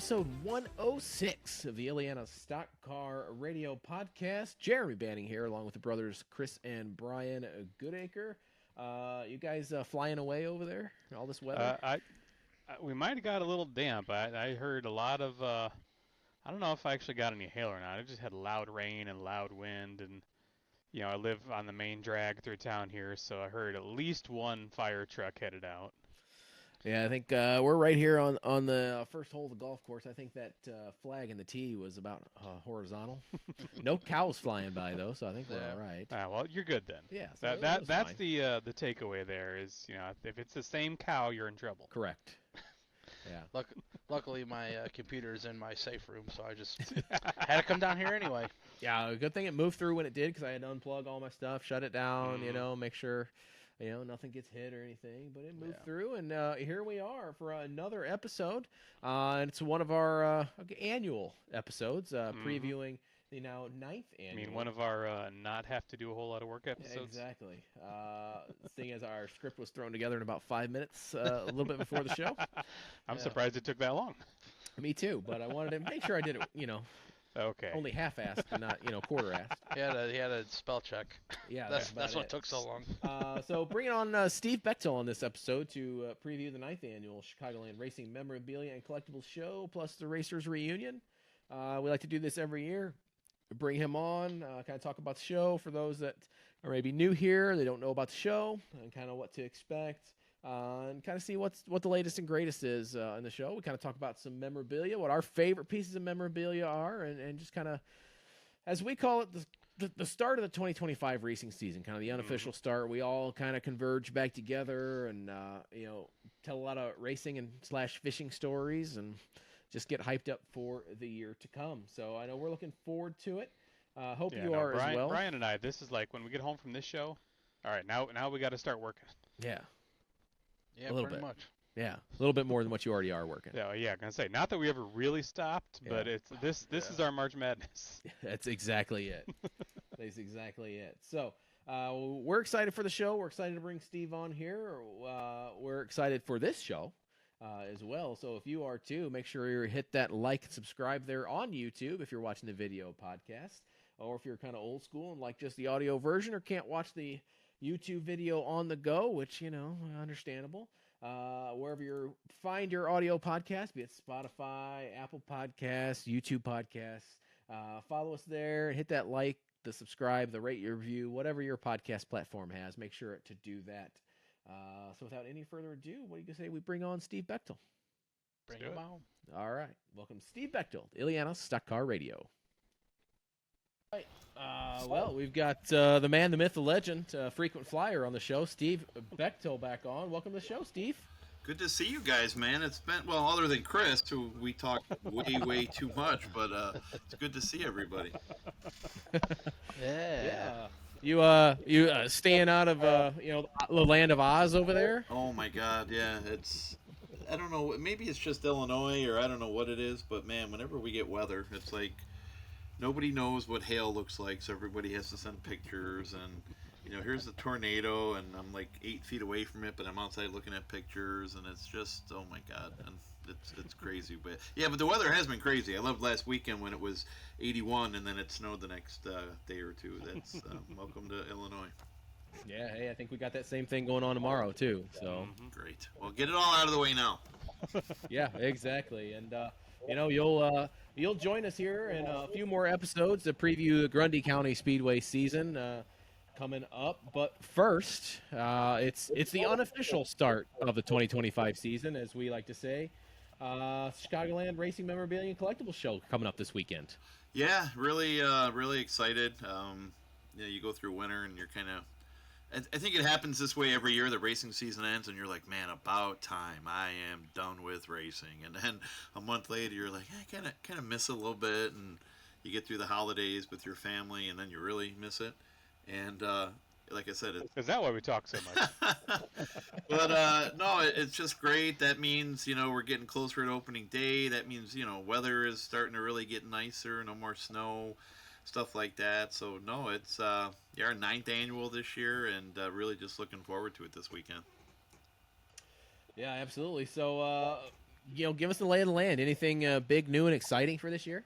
episode 106 of the Illiana Stock Car Radio Podcast. Jeremy Banning here, along with the brothers Chris and Brian Goodacre. You guys flying away over there? All this weather? We might have got a little damp. I heard a lot of, I don't know if I actually got any hail or not. I just had loud rain and loud wind, and, you know, I live on the main drag through town here, so I heard at least one fire truck headed out. Yeah, I think we're right here on the first hole of the golf course. I think that flag in the tee was about horizontal. No cows flying by though, so I think we're all right. Well, you're good then. Yeah, so that's the takeaway there is, you know, if it's the same cow, you're in trouble. Correct. Yeah. Luckily, my computer is in my safe room, so I just had to come down here anyway. Yeah, good thing it moved through when it did because I had to unplug all my stuff, shut it down, you know, make sure. You know, nothing gets hit or anything, but it moved through, and here we are for another episode. And it's one of our annual episodes, previewing the now 9th annual. I mean, one of our not have to do a whole lot of work episodes. Exactly. Seeing as our script was thrown together in about 5 minutes, a little bit before the show. I'm surprised it took that long. Me too, but I wanted to make sure I did it, you know. Okay. Only half-assed, and not, you know, quarter-assed. He had a spell check. Yeah, that's what took so long. So bringing on Steve Bechtel on this episode to preview the 9th annual Chicagoland Racing Memorabilia and Collectibles Show, plus the Racers Reunion. We like to do this every year. Bring him on, kind of talk about the show for those that are maybe new here, they don't know about the show, and kind of what to expect. And kind of see what the latest and greatest is in the show. We kind of talk about some memorabilia, what our favorite pieces of memorabilia are, and just kind of, as we call it, the start of the 2025 racing season, kind of the unofficial start. We all kind of converge back together and, you know, tell a lot of racing and / fishing stories and just get hyped up for the year to come. So I know we're looking forward to it. Hope you are as well. Brian and I, this is like when we get home from this show, all right, now we got to start working. Yeah. Yeah, a little pretty bit. much. Yeah, a little bit more than what you already are working. Yeah, I'm gonna say not that we ever really stopped, but it's this is our March Madness. That's exactly it. That's exactly it. So we're excited for the show. We're excited to bring Steve on here. We're excited for this show as well. So if you are too, make sure you hit that like and subscribe there on YouTube if you're watching the video podcast, or if you're kind of old school and like just the audio version or can't watch the YouTube video on the go, which, you know, understandable. Wherever you find your audio podcast, be it Spotify, Apple Podcasts, YouTube Podcasts, follow us there. Hit that like, the subscribe, the rate, your review, whatever your podcast platform has. Make sure to do that. So without any further ado, what do you say we bring on Steve Bechtel? Bring him on. All right. Welcome, Steve Bechtel, Illiana Stock Car Radio. Right. Well, we've got the man, the myth, the legend, frequent flyer on the show, Steve Bechtel, back on. Welcome to the show, Steve. Good to see you guys, man. It's been, well, other than Chris, who we talk way too much, but it's good to see everybody. Yeah. You staying out of you know, the land of Oz over there? Oh my God, yeah. It's, I don't know, maybe it's just Illinois or I don't know what it is, but man, whenever we get weather, it's like nobody knows what hail looks like, so everybody has to send pictures. And, you know, here's the tornado, and I'm like 8 feet away from it, but I'm outside looking at pictures, and it's just, oh my God, and it's crazy. But yeah, but the weather has been crazy. I loved last weekend when it was 81, and then it snowed the next day or two. That's welcome to Illinois. Yeah, hey, I think we got that same thing going on tomorrow too. So Great. Well, get it all out of the way now. Yeah, exactly. And you know, you'll join us here in a few more episodes to preview the Grundy County Speedway season coming up. But first, it's the unofficial start of the 2025 season, as we like to say. Chicagoland Racing Memorabilia and Collectibles Show coming up this weekend. Yeah, really excited. You know, you go through winter and you're kind of, I think it happens this way every year. The racing season ends and you're like, man, about time. I am done with racing. And then a month later, you're like, I kind of miss it a little bit. And you get through the holidays with your family, and then you really miss it. And like I said, is that why we talk so much? But no, it's just great. That means, you know, we're getting closer to opening day. That means, you know, weather is starting to really get nicer. No more snow, stuff like that. So no, it's our 9th annual this year, and really just looking forward to it this weekend. Yeah, absolutely. So give us the lay of the land. Anything big, new, and exciting for this year?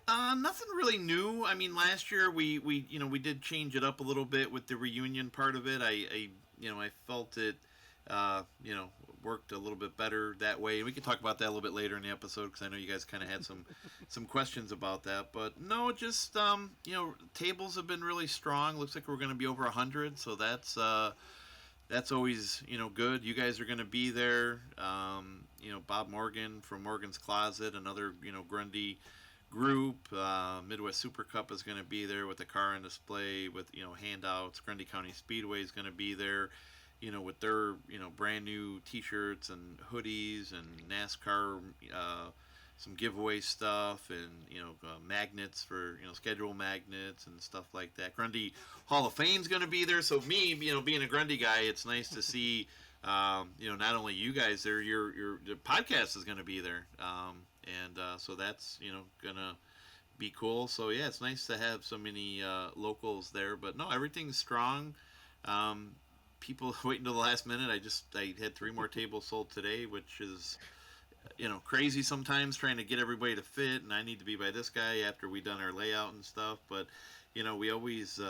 Nothing really new. I mean, last year we did change it up a little bit with the reunion part of it. I felt it, worked a little bit better that way. We can talk about that a little bit later in the episode because I know you guys kind of had some questions about that. But no, just tables have been really strong. Looks like we're going to be over 100, so that's always good. You guys are going to be there. Bob Morgan from Morgan's Closet, another Grundy group. Midwest Super Cup is going to be there with the car on display with handouts. Grundy County Speedway is going to be there, with their brand new T-shirts and hoodies and NASCAR, some giveaway stuff and magnets for schedule magnets and stuff like that. Grundy Hall of Fame's going to be there. So me, being a Grundy guy, it's nice to see not only you guys there, your podcast is going to be there. So that's gonna be cool. So yeah, it's nice to have so many locals there. But no, everything's strong. People waiting till the last minute. I had 3 more tables sold today, which is crazy sometimes trying to get everybody to fit. And I need to be by this guy after we done our layout and stuff. But we always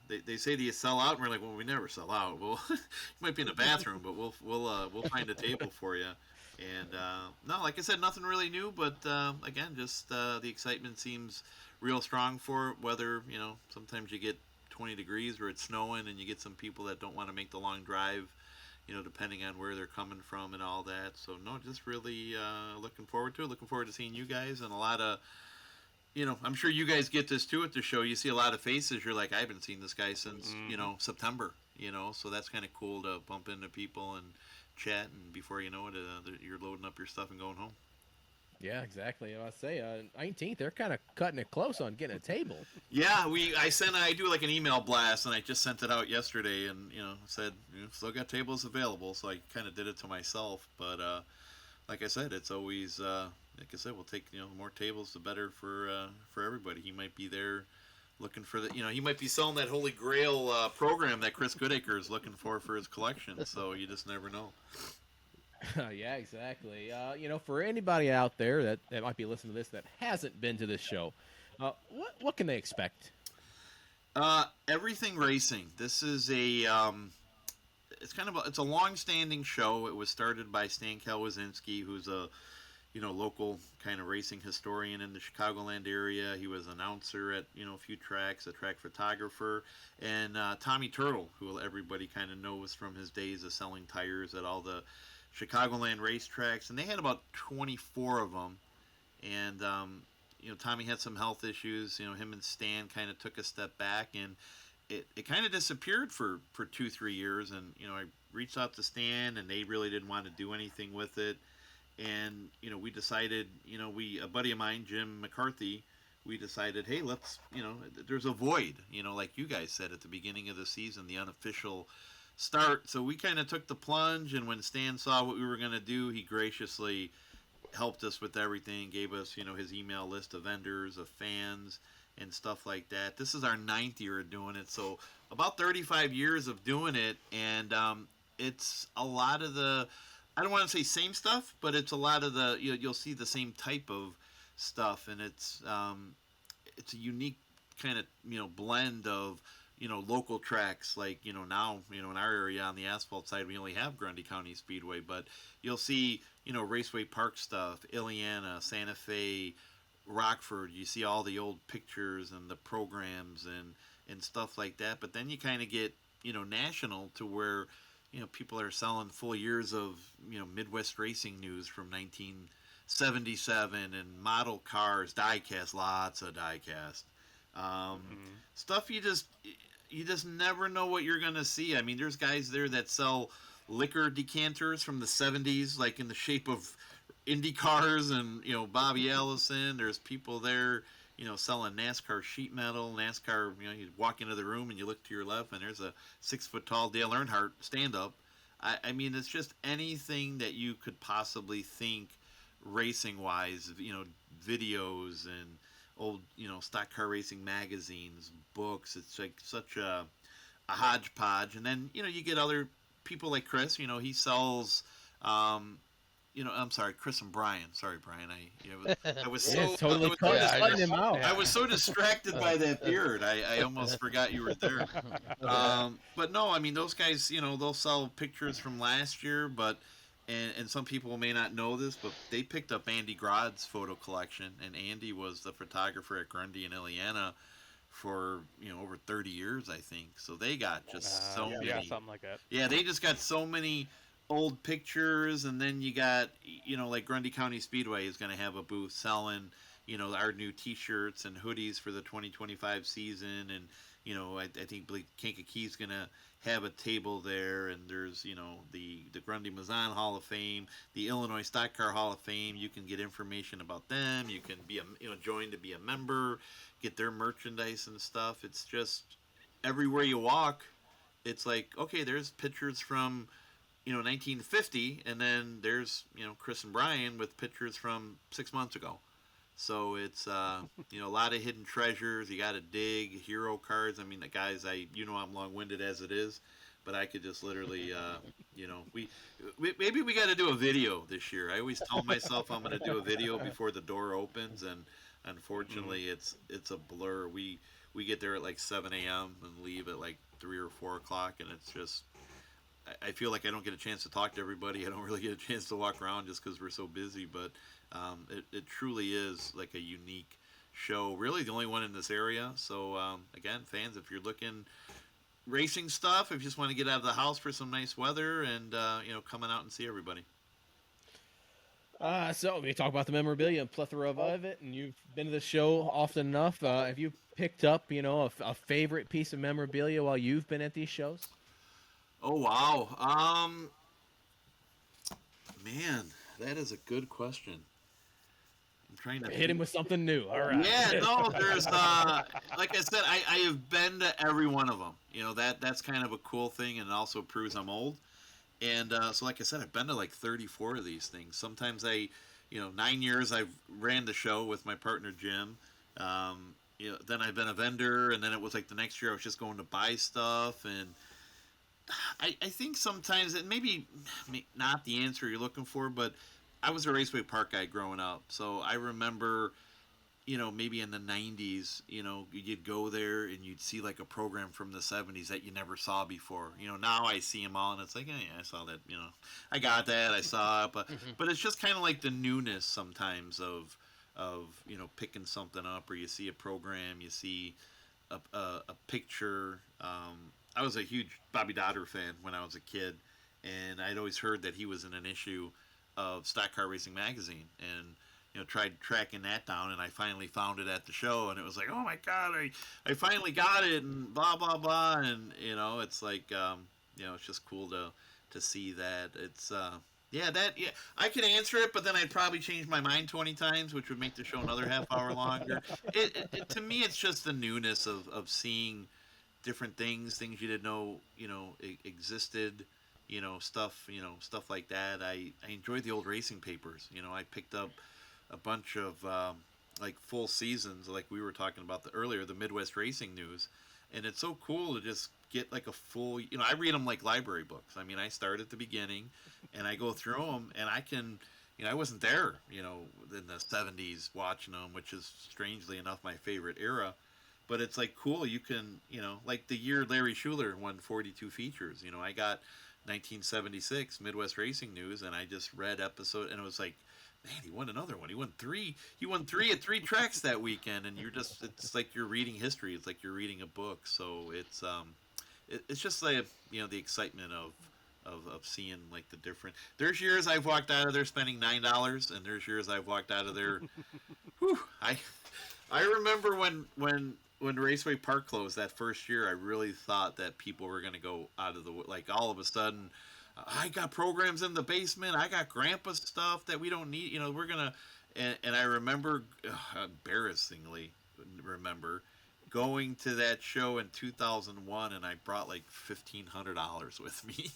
they say, do you sell out? And we're like, well, we never sell out. Well, you might be in the bathroom, but we'll find a table for you. And no, like I said, nothing really new, but again, just the excitement seems real strong for it. Whether sometimes you get 20 degrees or it's snowing, and you get some people that don't want to make the long drive, depending on where they're coming from and all that. So no, just really looking forward to it. Looking forward to seeing you guys and a lot of. I'm sure you guys get this too at the show. You see a lot of faces. You're like, I haven't seen this guy since September. So that's kind of cool to bump into people and chat, and before you know it, you're loading up your stuff and going home. Yeah, exactly. I say 19th, they're kind of cutting it close on getting a table. Yeah, I do like an email blast, and I just sent it out yesterday, and said still got tables available. So I kind of did it to myself, but like I said, it's always like I said, we'll take the more tables the better for everybody. He might be there looking for he might be selling that Holy Grail program that Chris Goodacre is looking for his collection. So you just never know. Yeah, exactly. For anybody out there that might be listening to this that hasn't been to this show, what can they expect? Everything racing. This is it's a long-standing show. It was started by Stan Kalwazinski, who's a local kind of racing historian in the Chicagoland area. He was an announcer at, a few tracks, a track photographer, and Tommy Turtle, who everybody kind of knows from his days of selling tires at all the Chicagoland racetracks. And they had about 24 of them. And, Tommy had some health issues. Him and Stan kind of took a step back, and it kind of disappeared for 2-3 years. And, I reached out to Stan, and they really didn't want to do anything with it. And, we decided, a buddy of mine, Jim McCarthy, we decided, hey, let's, there's a void, like you guys said at the beginning of the season, the unofficial start. So we kind of took the plunge, and when Stan saw what we were going to do, he graciously helped us with everything, gave us, his email list of vendors, of fans, and stuff like that. This is our 9th year of doing it, so about 35 years of doing it, and it's a lot of the, I don't want to say same stuff, but it's a lot of the, you'll see the same type of stuff, and it's a unique kind of, blend of, local tracks, like, now, in our area on the asphalt side, we only have Grundy County Speedway, but you'll see, Raceway Park stuff, Illiana, Santa Fe, Rockford. You see all the old pictures and the programs and stuff like that, but then you kind of get, national to where, people are selling full years of, Midwest racing news from 1977 and model cars, diecast, lots of diecast. Stuff you just never know what you're going to see. I mean, there's guys there that sell liquor decanters from the 70s, like in the shape of Indy cars and, Bobby Allison. There's people there, selling NASCAR sheet metal, NASCAR, you walk into the room and you look to your left and there's a 6-foot-tall Dale Earnhardt stand-up. I mean, it's just anything that you could possibly think racing-wise, videos and old, stock car racing magazines, books. It's like such a hodgepodge. And then, you get other people like Chris, he sells I'm sorry, Chris and Brian. Sorry, Brian. I was Yeah, so totally I was cut. Yeah, Just I letting just- him out. I was so distracted by that beard. I almost forgot you were there. But no, I mean those guys. They'll sell pictures from last year, but and some people may not know this, but they picked up Andy Grod's photo collection, and Andy was the photographer at Grundy and Illiana for over 30 years, I think. So they got just so yeah, many. something like that. Yeah, they just got so many old pictures, and then you got like Grundy County Speedway is going to have a booth selling our new T-shirts and hoodies for the 2025 season, and I think Blake Kankakee going to have a table there, and there's the Grundy Mazan Hall of Fame, the Illinois Stock Car Hall of Fame. You can get information about them. You can be join to be a member, get their merchandise and stuff. It's just everywhere you walk, it's like, okay, there's pictures from 1950, and then there's Chris and Brian with pictures from 6 months ago. So it's a lot of hidden treasures. You got to dig hero cards. I mean, the guys, I'm long-winded as it is, but I could just literally we maybe we got to do a video this year. I always tell myself I'm going to do a video before the door opens, and unfortunately it's a blur. We get there at like 7 a.m. and leave at like 3 or 4 o'clock, and it's just I feel like I don't get a chance to talk to everybody. I don't really get a chance to walk around just because we're so busy. But it truly is like a unique show. Really the only one in this area. So, again, fans, if you're looking racing stuff, if you just want to get out of the house for some nice weather and, coming out and see everybody. So we talk about the memorabilia and plethora of it, and you've been to the show often enough. Have you picked up, a favorite piece of memorabilia while you've been at these shows? Oh, wow. Man, that is a good question. I'm trying to Hit him with something new. All right. Yeah, no, there's like I said, I have been to every one of them. That's kind of a cool thing, and it also proves I'm old. And so, like I said, I've been to like 34 of these things. Sometimes 9 years I've ran the show with my partner Jim. Then I've been a vendor, and then it was like the next year I was just going to buy stuff. And I think sometimes it maybe not the answer you're looking for, but I was a Raceway Park guy growing up, so I remember, maybe in the 90s, you'd go there and you'd see like a program from the 70s that you never saw before. Now I see them all and it's like, oh, yeah, I saw that, I got that, I saw it, but it's just kind of like the newness sometimes of picking something up, or you see a program, you see a picture. I was a huge Bobby Dodder fan when I was a kid, and I'd always heard that he was in an issue of Stock Car Racing magazine, and tried tracking that down, and I finally found it at the show, and it was like, oh my god, I finally got it, and blah blah blah, and it's like it's just cool to see that. It's I could answer it, but then I'd probably change my mind 20 times, which would make the show another half hour longer. To me, it's just the newness of seeing different things you didn't know existed, stuff like that. I enjoyed the old racing papers. I picked up a bunch of like full seasons, like we were talking about earlier, the Midwest Racing News, and it's so cool to just get like a full. I read them like library books. I mean, I start at the beginning, and I go through them, and I can. I wasn't there, in the 70s watching them, which is strangely enough my favorite era. But it's like cool. You can, like the year Larry Schuler won 42 features. I got 1976 Midwest Racing News, and I just read episode, and it was like, man, he won another one. He won three at 3 tracks that weekend, and it's like you're reading history. It's like you're reading a book. So it's just like the excitement of seeing like the different. There's years I've walked out of there spending $9, and there's years I've walked out of there. Whew, I remember when Raceway Park closed that first year, I really thought that people were going to go out of the, like, all of a sudden, I got programs in the basement, I got grandpa's stuff that we don't need, we're going to, and I remember, embarrassingly remember, going to that show in 2001, and I brought like $1,500 with me.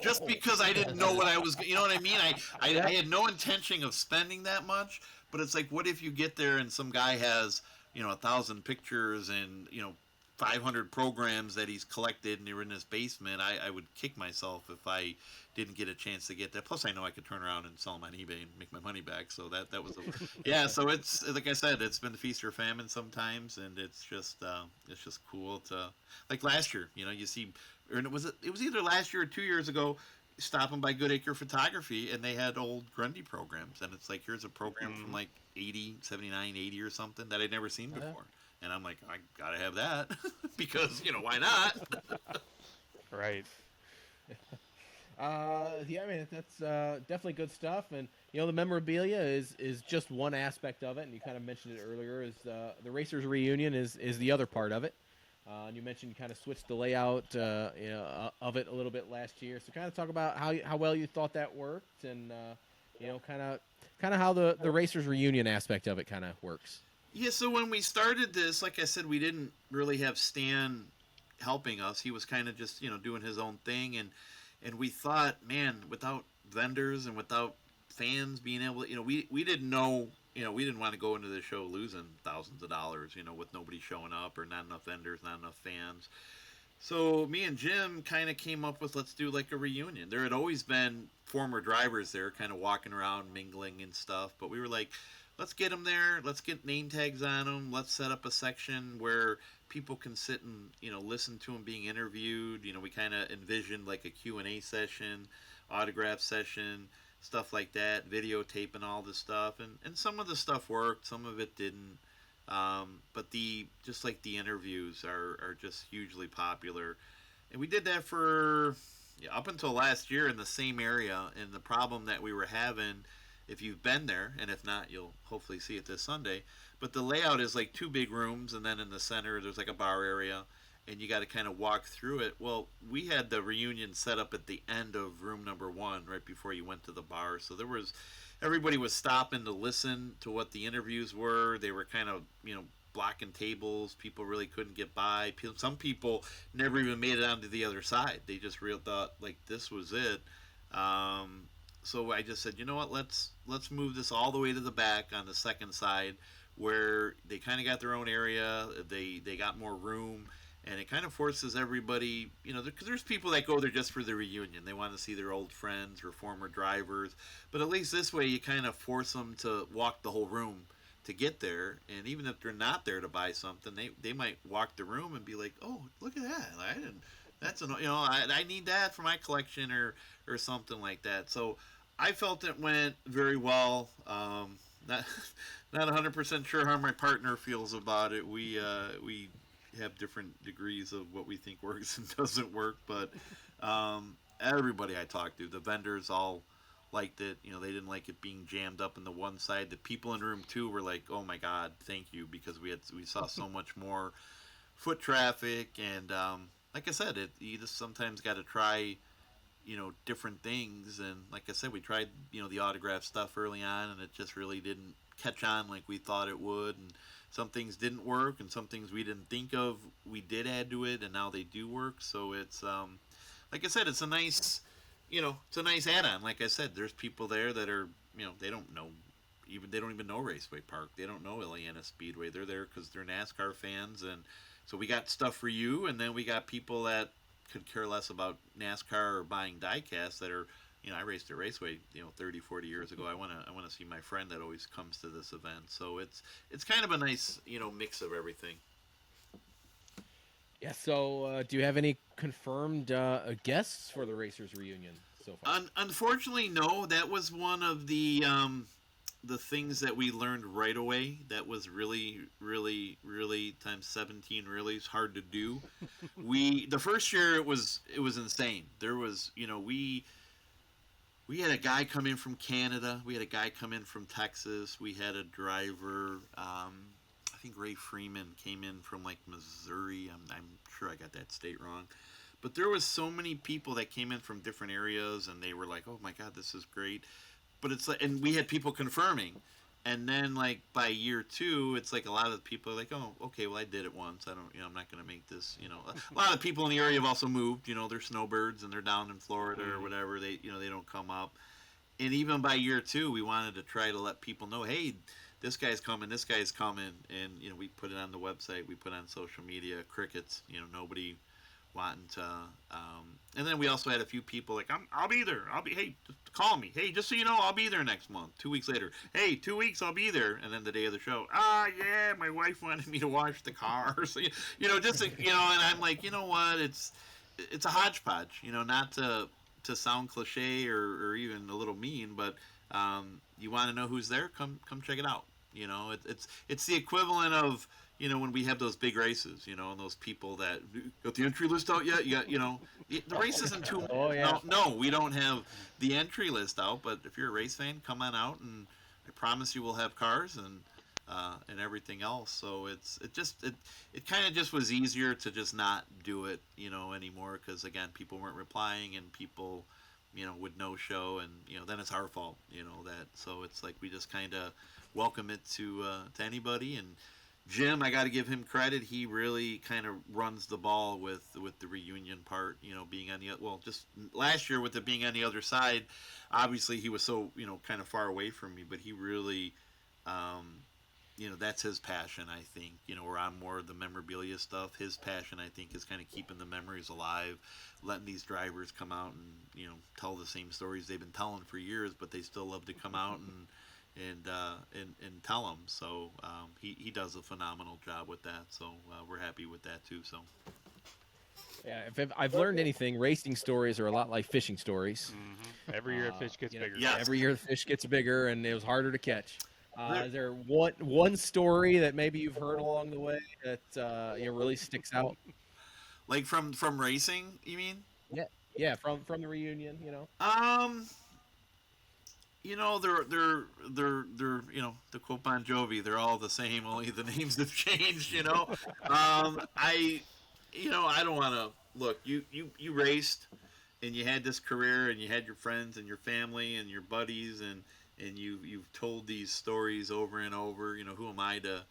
Just because I didn't know what I was, you know what I mean? I had no intention of spending that much, but it's like, what if you get there and some guy has 1,000 pictures and 500 programs that he's collected and they're in his basement, I would kick myself if I didn't get a chance to get that. Plus, I know I could turn around and sell them on eBay and make my money back. So that was yeah. So it's like I said, it's been feast or famine sometimes, and it's just cool to, like last year. You see, or it was either last year or 2 years ago. Stopping by Goodacre Photography, and they had old Grundy programs, and it's like, here's a program from like 80, 79, 80 or something that I'd never seen before. And I'm like, I gotta have that because why not? Right. Yeah, I mean that's definitely good stuff, and the memorabilia is just one aspect of it, and you kind of mentioned it earlier. Is the Racers Reunion is the other part of it. And you mentioned you kind of switched the layout of it a little bit last year. So kind of talk about how well you thought that worked, and kind of how the Racers Reunion aspect of it kind of works. Yeah, so when we started this, like I said, we didn't really have Stan helping us. He was kind of just doing his own thing, and we thought, man, without vendors and without fans being able to, we didn't know. We didn't want to go into the show losing thousands of dollars, with nobody showing up or not enough vendors, not enough fans. So me and Jim kind of came up with, let's do like a reunion. There had always been former drivers there kind of walking around, mingling and stuff. But we were like, let's get them there. Let's get name tags on them. Let's set up a section where people can sit and, listen to them being interviewed. We kind of envisioned like a Q&A session, autograph session, stuff like that, videotaping all this stuff, and some of the stuff worked, some of it didn't, but just like the interviews are just hugely popular, and we did that for up until last year in the same area. And the problem that we were having, if you've been there, and if not, you'll hopefully see it this Sunday, but the layout is like 2 big rooms, and then in the center there's like a bar area, and you got to kind of walk through it. Well, we had the reunion set up at the end of room number 1, right before you went to the bar. So everybody was stopping to listen to what the interviews were. They were kind of, blocking tables. People really couldn't get by. Some people never even made it onto the other side. They just really thought like this was it. So I just said, you know what? Let's move this all the way to the back on the second side, where they kind of got their own area. They got more room. And it kind of forces everybody, because there's people that go there just for the reunion. They want to see their old friends or former drivers. But at least this way, you kind of force them to walk the whole room to get there. And even if they're not there to buy something, they might walk the room and be like, "Oh, look at that! I need that for my collection," or something like that. So I felt it went very well. Not 100% sure how my partner feels about it. We have different degrees of what we think works and doesn't work, but everybody I talked to, the vendors all liked it. They didn't like it being jammed up in the one side. The people in room 2 were like, "Oh my God, thank you," because we saw so much more foot traffic, and like I said, you just sometimes got to try different things. And like I said, we tried the autograph stuff early on, and it just really didn't catch on like we thought it would, and some things didn't work, and some things we didn't think of we did add to it, and now they do work. So it's like I said, it's a nice add-on. Like I said, there's people there that are they don't even know Raceway Park. They don't know Illiana Speedway. They're there because they're NASCAR fans, and so we got stuff for you, and then we got people that could care less about NASCAR or buying diecast that are I raced at Raceway 30, 40 years ago. I want to see my friend that always comes to this event. So it's kind of a nice mix of everything. Yeah. So do you have any confirmed guests for the Racers Reunion so far? Unfortunately, no. That was one of the things that we learned right away. That was really, really, really times 17 really is hard to do. The first year it was insane. There was we had a guy come in from Canada. We had a guy come in from Texas. We had a driver. I think Ray Freeman came in from like Missouri. I'm sure I got that state wrong. But there was so many people that came in from different areas, and they were like, "Oh my God, this is great." But it's like, and we had people confirming. And then like by year 2, it's like a lot of the people are like, "Oh, okay, well I did it once. I don't, I'm not going to make this, A lot of people in the area have also moved, they're snowbirds and they're down in Florida or whatever. They, they don't come up. And even by year 2, we wanted to try to let people know, hey, this guy's coming, and we put it on the website, we put it on social media, crickets, nobody wanting to. And then we also had a few people like, I'll be there. Hey, just call me. Hey, just so you know, I'll be there next month. 2 weeks later, hey, 2 weeks, I'll be there. And then the day of the show, yeah, my wife wanted me to wash the car. So and I'm like, you know what? It's a hodgepodge. Not to sound cliche or even a little mean, but you want to know who's there? Come check it out. It's the equivalent of when we have those big races, and those people that got the entry list out yet. The race isn't too. Oh yeah. No, we don't have the entry list out. But if you're a race fan, come on out, and I promise you we'll have cars and everything else. So it kind of just was easier to just not do it, anymore, because again, people weren't replying and people, would no show, and then it's our fault, that. So it's like we just kind of welcome it to anybody. And Jim, I got to give him credit. He really kind of runs the ball with the reunion part, being on just last year with it being on the other side. Obviously, he was so kind of far away from me, but he really, that's his passion. I think where I'm more of the memorabilia stuff. His passion, I think, is kind of keeping the memories alive, letting these drivers come out and tell the same stories they've been telling for years, but they still love to come out and tell them. So he does a phenomenal job with that. So we're happy with that too. So Yeah, if I've learned anything, racing stories are a lot like fishing stories. Mm-hmm. Every year, the fish gets bigger. yeah. Every year the fish gets bigger, and it was harder to catch. Is there one story that maybe you've heard along the way that really sticks out? Like from racing, you mean? Yeah, from the reunion, They're to quote Bon Jovi, they're all the same, only the names have changed. I don't want to look. You raced, and you had this career, and you had your friends and your family and your buddies, and you've told these stories over and over. Who am I to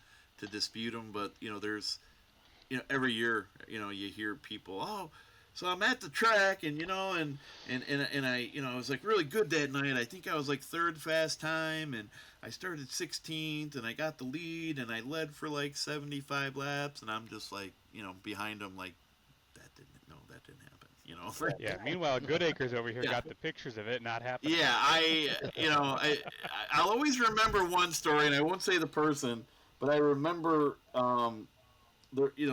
dispute them? But there's every year you hear people, oh. So I'm at the track, and and I I was like really good that night. I think I was like third fast time, and I started 16th, and I got the lead, and I led for like 75 laps, and I'm just like behind them like that didn't happen. Yeah. Meanwhile, Goodacres over here got the pictures of it not happening. Yeah, I'll always remember one story, and I won't say the person, but I remember.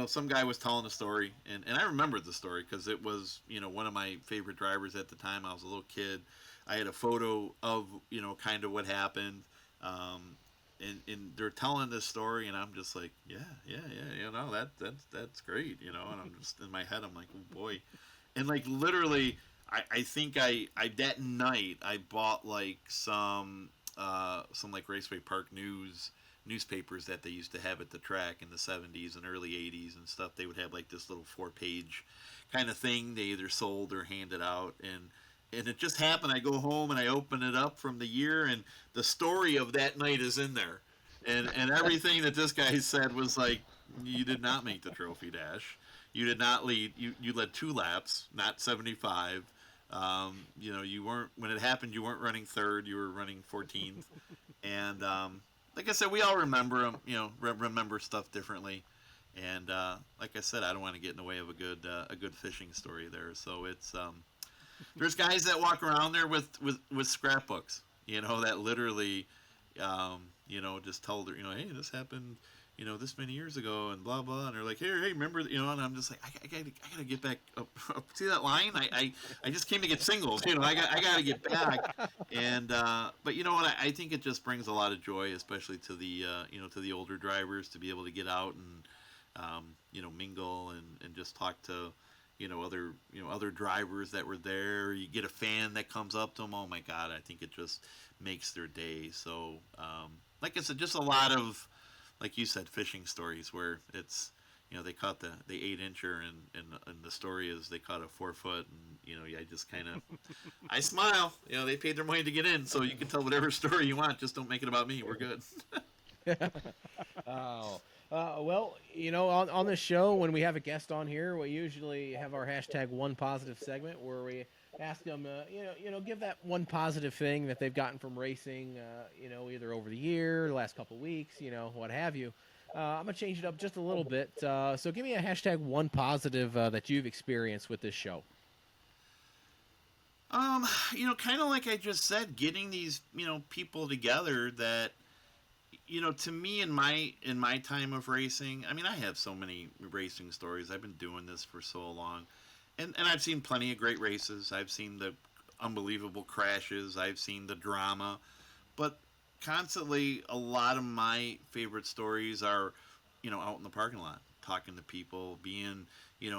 Some guy was telling a story, and I remembered the story because it was, one of my favorite drivers at the time. I was a little kid. I had a photo of, kind of what happened, and they're telling this story, and I'm just like, yeah, that's great, and I'm just in my head, I'm like, oh boy, and like literally, I think I that night I bought like some like Raceway Park newspapers that they used to have at the track in the 70s and early 80s and stuff. They would have like this little 4-page kind of thing they either sold or handed out, and it just happened. I go home and I open it up from the year, and the story of that night is in there, and everything that this guy said was like, you did not make the trophy dash, you did not lead, you led 2 laps, not 75. You weren't, when it happened, you weren't running third, you were running 14th. And like I said, we all remember them, remember stuff differently. And like I said, I don't want to get in the way of a good fishing story there. So it's there's guys that walk around there with scrapbooks, that literally, just tell her, hey, this happened, this many years ago, and blah blah. And they're like, hey, remember, and I'm just like, I gotta get back up. See that line? I just came to get singles, I gotta get back. And but you know what? I think it just brings a lot of joy, especially to the to the older drivers, to be able to get out and mingle and just talk to other drivers that were there. You get a fan that comes up to them. Oh my God, I think it just makes their day. So like I said, just a lot of, like you said, fishing stories where it's, they caught the 8-incher, and the story is they caught a 4-foot, and I just kind of, I smile. They paid their money to get in, so you can tell whatever story you want. Just don't make it about me. We're good. Oh. Well, on this show, when we have a guest on here, we usually have our hashtag One Positive segment where we ask them, give that one positive thing that they've gotten from racing, either over the year, the last couple of weeks, what have you. I'm gonna change it up just a little bit. So give me a hashtag one positive that you've experienced with this show. Kind of like I just said, getting these, people together that, to me in my time of racing, I mean, I have so many racing stories. I've been doing this for so long, and I've seen plenty of great races. I've seen the unbelievable crashes. I've seen the drama, but constantly a lot of my favorite stories are, out in the parking lot, talking to people, being,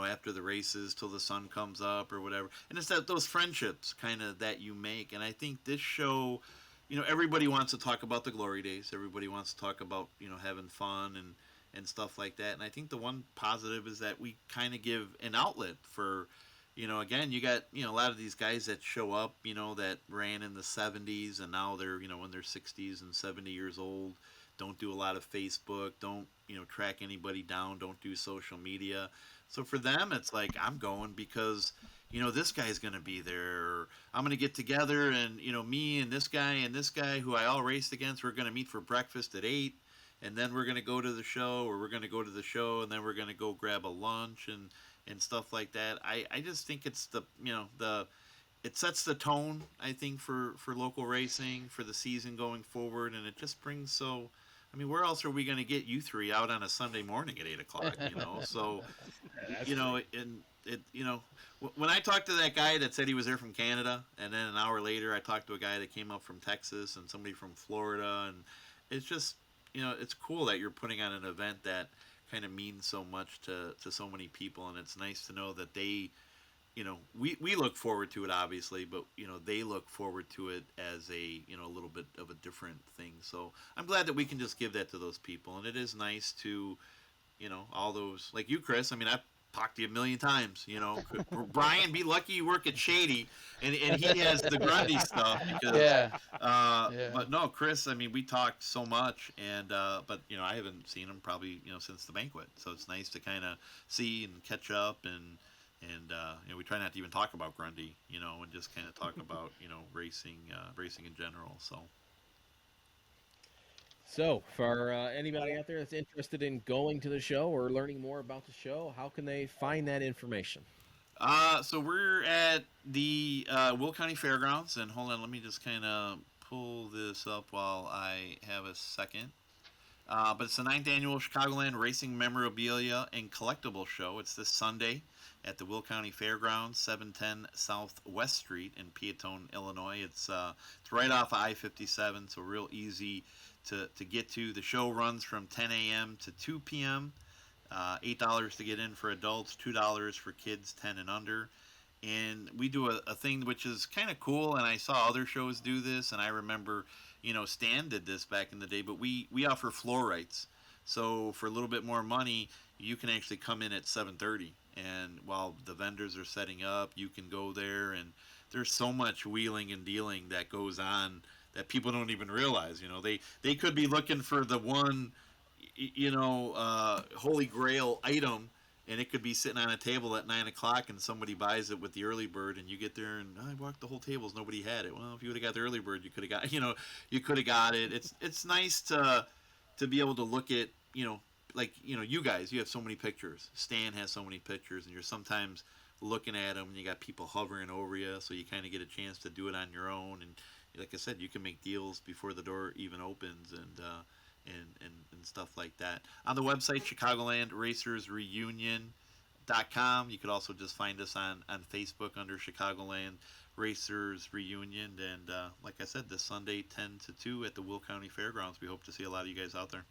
after the races till the sun comes up or whatever. And it's those friendships kind of that you make. And I think this show, everybody wants to talk about the glory days. Everybody wants to talk about, having fun and stuff like that. And I think the one positive is that we kind of give an outlet for, again, you got, a lot of these guys that show up, that ran in the 70s and now they're, in their 60s and 70 years old, don't do a lot of Facebook, don't, track anybody down, don't do social media. So for them, it's like, I'm going because, this guy's going to be there. Or I'm going to get together and, me and this guy who I all raced against, we're going to meet for breakfast at 8. And then we're going to go to the show, or we're going to go to the show and then we're going to go grab a lunch and stuff like that. I just think it's it sets the tone, I think, for local racing, for the season going forward. And it just brings I mean, where else are we going to get you three out on a Sunday morning at 8 o'clock, So, when I talked to that guy that said he was there from Canada, and then an hour later I talked to a guy that came up from Texas and somebody from Florida, and it's just, it's cool that you're putting on an event that kind of means so much to so many people, and it's nice to know that they, we look forward to it, obviously, but, they look forward to it as a, a little bit of a different thing. So I'm glad that we can just give that to those people. And it is nice to, all those, like you, Chris, I mean, I've talked to you a million times, Brian, be lucky you work at Shady and he has the Grundy stuff because, Yeah. But no, Chris, I mean, we talked so much and, but, I haven't seen him probably, since the banquet. So it's nice to kind of see and catch up and we try not to even talk about Grundy, and just kind of talk about, racing in general. So, for anybody out there that's interested in going to the show or learning more about the show, how can they find that information? So we're at the Will County Fairgrounds, and hold on, let me just kind of pull this up while I have a second. But it's the 9th annual Chicagoland Racing Memorabilia and Collectible Show. It's this Sunday at the Will County Fairgrounds, 710 South West Street in Peatone, Illinois. It's right off of I-57, so real easy to get to. The show runs from 10 a.m. to 2 p.m. $8 to get in for adults, $2 for kids 10 and under. And we do a thing which is kind of cool, and I saw other shows do this, and I remember, Stan did this back in the day, but we offer floor rights. So for a little bit more money, you can actually come in at 7:30, and while the vendors are setting up, you can go there, and there's so much wheeling and dealing that goes on that people don't even realize. They could be looking for the one, holy grail item, and it could be sitting on a table at 9 o'clock, and somebody buys it with the early bird, and you get there, and I walked the whole tables, nobody had it. Well, if you would have got the early bird, you could have got, you could have got it. It's nice to be able to look at, like, you guys, you have so many pictures. Stan has so many pictures, and you're sometimes looking at them, and you got people hovering over you, so you kind of get a chance to do it on your own. And like I said, you can make deals before the door even opens, and stuff like that. On the website, ChicagolandRacersReunion.com. You could also just find us on Facebook under Chicagoland Racers Reunion. And like I said, this Sunday, 10 to 2 at the Will County Fairgrounds. We hope to see a lot of you guys out there.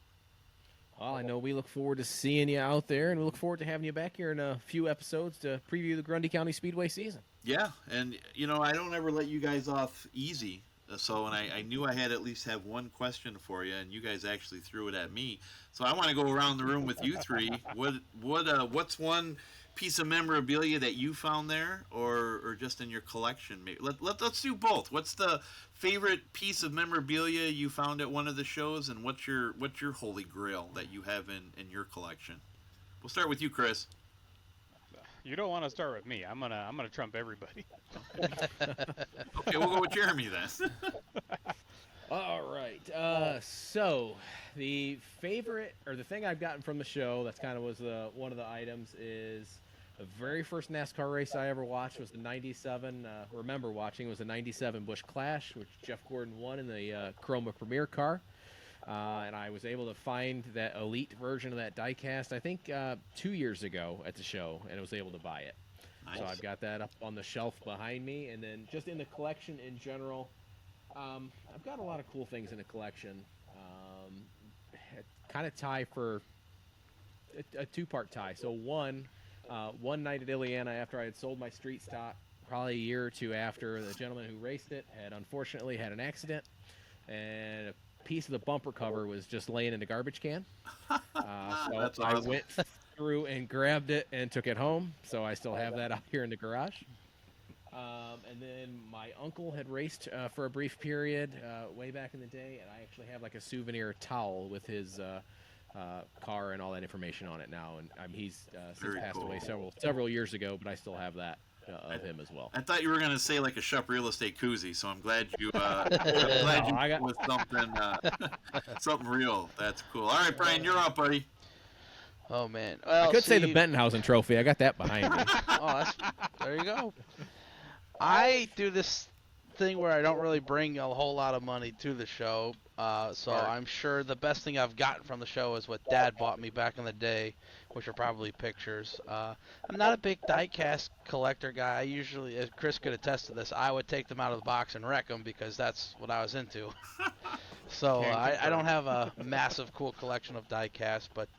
Well, I know we look forward to seeing you out there, and we look forward to having you back here in a few episodes to preview the Grundy County Speedway season. Yeah, and, I don't ever let you guys off easy. So, and I knew I had at least have one question for you, and you guys actually threw it at me. So I want to go around the room with you three. What's one piece of memorabilia that you found there, or just in your collection? Maybe let's do both. What's the favorite piece of memorabilia you found at one of the shows, and what's your holy grail that you have in your collection? We'll start with you, Chris. You don't want to start with me. I'm gonna trump everybody. Okay, we'll go with Jeremy then. All right. So the favorite or the thing I've gotten from the show that's kind of was one of the items is the very first NASCAR race I ever watched was the '97. Remember watching was the '97 Busch Clash, which Jeff Gordon won in the Chroma Premier car. And I was able to find that elite version of that diecast, I think 2 years ago at the show, and I was able to buy it. Nice. So I've got that up on the shelf behind me. And then just in the collection in general, I've got a lot of cool things in the collection. Kind of tie for a two-part tie. So one night at Illiana after I had sold my street stock, probably a year or two after, the gentleman who raced it had unfortunately had an accident, and a piece of the bumper cover was just laying in the garbage can. So That's I awesome. went through and grabbed it and took it home. So I still have that out here in the garage. And then my uncle had raced for a brief period way back in the day, and I actually have like a souvenir towel with his car and all that information on it now. And he's since Very passed away cool. several years ago, but I still have that of him as well. I thought you were gonna say like a Shop Real Estate koozie, so I'm glad you. I'm No, glad you I got- with something, something real. That's cool. All right, Brian, you're up, buddy. Oh man. I Well, could say the see- Bentonhausen Trophy. I got that behind me. Oh, there you go. I do this thing where I don't really bring a whole lot of money to the show, so Right. I'm sure the best thing I've gotten from the show is what Dad bought me back in the day, which are probably pictures. I'm not a big diecast collector guy. I usually, as Chris could attest to this, I would take them out of the box and wreck them because that's what I was into. So Can I don't confirm. have a massive cool collection of diecast, but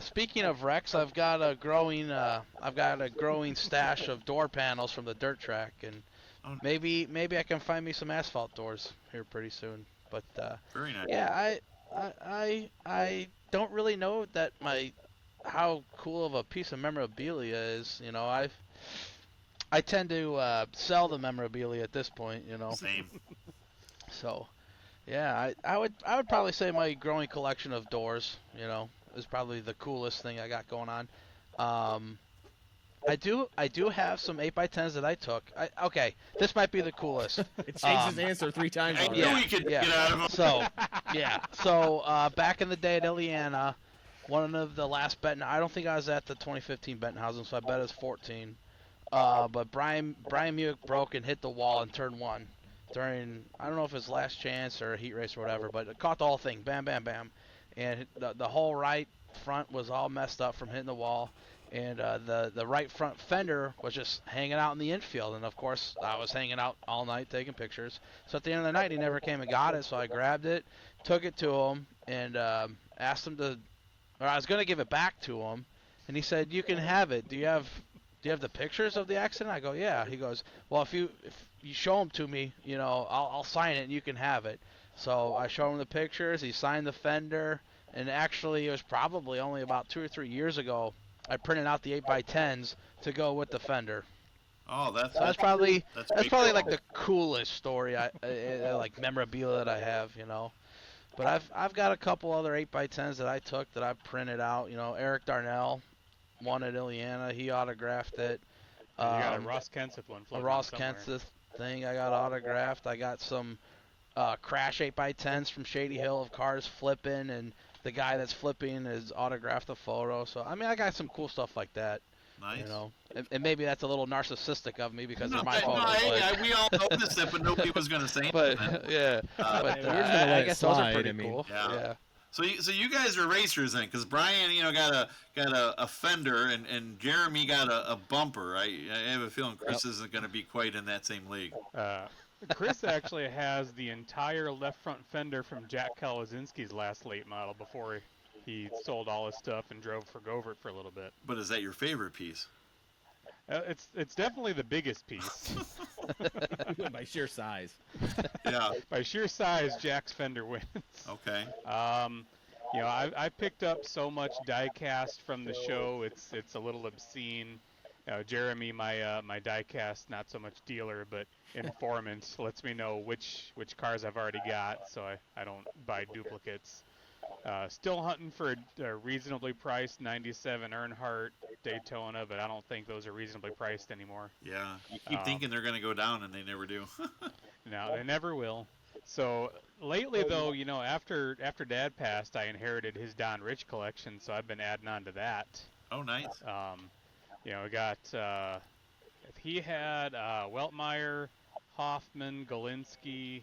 speaking of wrecks, I've got a growing stash of door panels from the dirt track, and Oh. maybe I can find me some asphalt doors here pretty soon. But Very nice. yeah, I don't really know that how cool of a piece of memorabilia is. You know, I tend to sell the memorabilia at this point. You know, Same. so yeah, I would probably say my growing collection of doors, you know, is probably the coolest thing I got going on. I do have some 8x10s that I took. Okay, this might be the coolest. It changed his answer 3 times I already. knew we could yeah. get out of him. So, yeah. So, back in the day at Illiana, one of the last I don't think I was at the 2015 Bentonhausen, so I bet it was 14. But Brian Muick broke and hit the wall in turn 1 during, I don't know if it was last chance or a heat race or whatever, but it caught the whole thing. Bam, bam, bam. And the whole right front was all messed up from hitting the wall. And the right front fender was just hanging out in the infield. And, of course, I was hanging out all night taking pictures. So at the end of the night, he never came and got it. So I grabbed it, took it to him, and asked him to – or I was going to give it back to him. And he said, "You can have it. Do you have the pictures of the accident?" I go, "Yeah." He goes, "Well, if you show them to me, you know, I'll sign it and you can have it." So I showed him the pictures. He signed the fender. And actually, it was probably only about 2 or 3 years ago I printed out the 8x10s to go with the fender. Oh, that's So that's probably big probably deal. like the coolest story like memorabilia that I have, you know. But I've got a couple other 8x10s that I took that I printed out. You know, Eric Darnell, one at Illiana, he autographed it. You got a Ross Kenseth one A floating Ross somewhere. Kenseth thing I got autographed. I got some Crash 8x10s from Shady Hill of cars flipping, and the guy that's flipping is autographed the photo. So I mean, I got some cool stuff like that. nice. You know, and maybe that's a little narcissistic of me because No, they're my that- no, photos. hey, we all noticed it, but nobody was going to say but anything. yeah, Uh, but we're just gonna let I it guess those are slide, pretty I mean. cool. Yeah. Yeah. So you guys are racers then, because Brian, you know, got a fender, and Jeremy got a bumper. I have a feeling Chris isn't going to be quite in that same league. Chris actually has the entire left front fender from Jack Kalwazinski's last late model before he sold all his stuff and drove for Govert for a little bit. But is that your favorite piece? It's definitely the biggest piece. By sheer size. Yeah. By sheer size, Jack's fender wins. Okay. You know, I picked up so much diecast from the show. It's a little obscene. Jeremy, my diecast, not so much dealer, but informant, lets me know which cars I've already got, so I don't buy duplicates. Still hunting for a reasonably priced 97 Earnhardt Daytona, but I don't think those are reasonably priced anymore. Yeah, you keep thinking they're going to go down, and they never do. No, they never will. So lately, though, after Dad passed, I inherited his Don Rich collection, so I've been adding on to that. Oh, nice. We got he had Weltmeyer, Hoffman, Galinsky,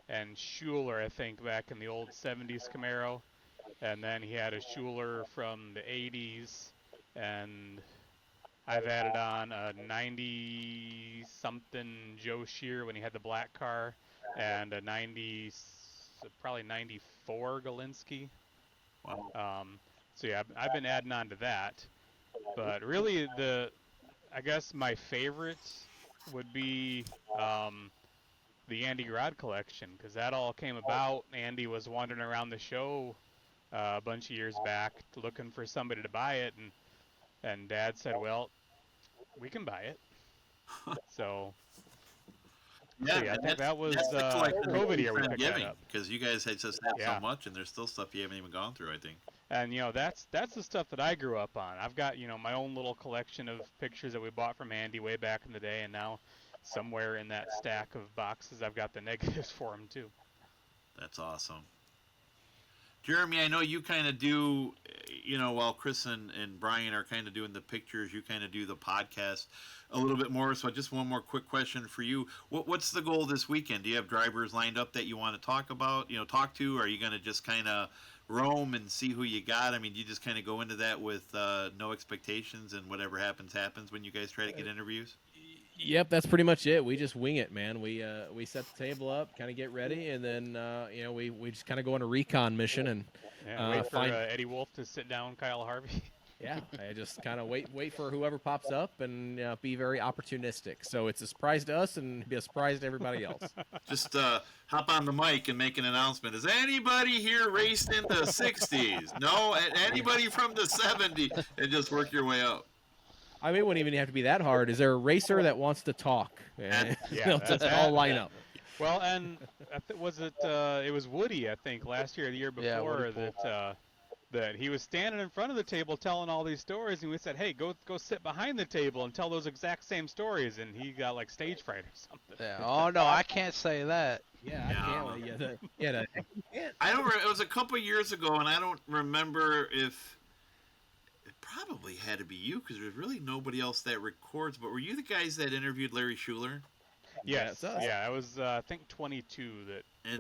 and Schuler, I think, back in the old 70s Camaro. And then he had a Schuler from the 80s, and I've added on a 90-something Joe Shear when he had the black car, and a probably 94 Galinsky. Wow. So yeah, I've been adding on to that. But really, I guess my favorite would be the Andy Rod collection, because that all came about. Andy was wandering around the show a bunch of years back looking for somebody to buy it, and Dad said, well, we can buy it. So I think that was COVID year we picked that up. Because you guys had just had so much, and there's still stuff you haven't even gone through, I think. And that's the stuff that I grew up on. I've got my own little collection of pictures that we bought from Andy way back in the day, and now somewhere in that stack of boxes I've got the negatives for him too. That's awesome. Jeremy, I know you kind of do, while Chris and Brian are kind of doing the pictures, you kind of do the podcast a little bit more. So just one more quick question for you. What's the goal this weekend? Do you have drivers lined up that you want to talk to? Or are you going to just kind of roam and see who you got? I mean, do you just kind of go into that with no expectations, and whatever happens when you guys try to get interviews? Yep, that's pretty much it. We just wing it, man. We set the table up, kind of get ready, and then we just kind of go on a recon mission and wait for Eddie Wolf to sit down Kyle Harvey. Yeah, I just kind of wait for whoever pops up and be very opportunistic. So it's a surprise to us and be a surprise to everybody else. Just hop on the mic and make an announcement. Is anybody here raced in the 60s? No? Anybody from the 70s? And just work your way up. I mean, it wouldn't even have to be that hard. Is there a racer that wants to talk? Just all line up. Well, and it was Woody, I think, last year or the year before that he was standing in front of the table telling all these stories, and we said, hey, go sit behind the table and tell those exact same stories, and he got like stage fright or something. Yeah. Oh, no, I can't say that. Yeah, I can't. I don't. It was a couple years ago, and I don't remember if it probably had to be you, because there's really nobody else that records. But were you the guys that interviewed Larry Schuler? Yes. Yeah, it was I think 22 that. And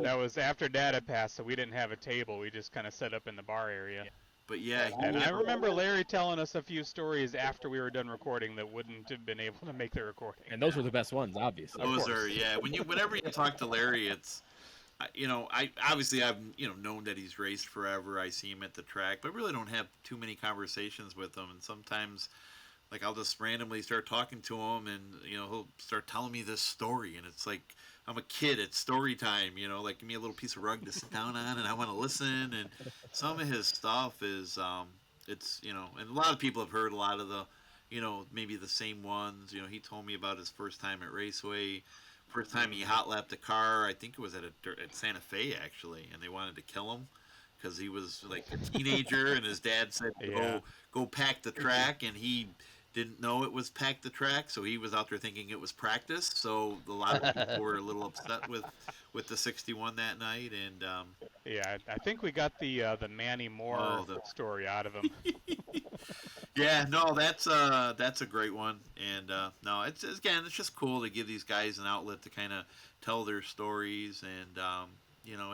that was after Dad had passed, so we didn't have a table. We just kind of set up in the bar area. But and I remember Larry telling us a few stories after we were done recording that wouldn't have been able to make the recording. And those were the best ones, obviously. Those are whenever you talk to Larry, it's I obviously I've known that he's raced forever. I see him at the track, but really don't have too many conversations with him. And sometimes, like, I'll just randomly start talking to him, and he'll start telling me this story, and it's like I'm a kid. It's story time, like give me a little piece of rug to sit down on, and I want to listen. And some of his stuff is, it's and a lot of people have heard a lot of the, maybe the same ones. He told me about his first time at Raceway, first time he hot lapped a car. I think it was at Santa Fe actually, and they wanted to kill him because he was like a teenager, and his dad said go pack the track, and he didn't know it was pack the track, so he was out there thinking it was practice. So a lot of people were a little upset with the 61 that night, and I think we got the Manny Moore story out of him. Yeah, no, that's a great one, and no, it's just cool to give these guys an outlet to kind of tell their stories, and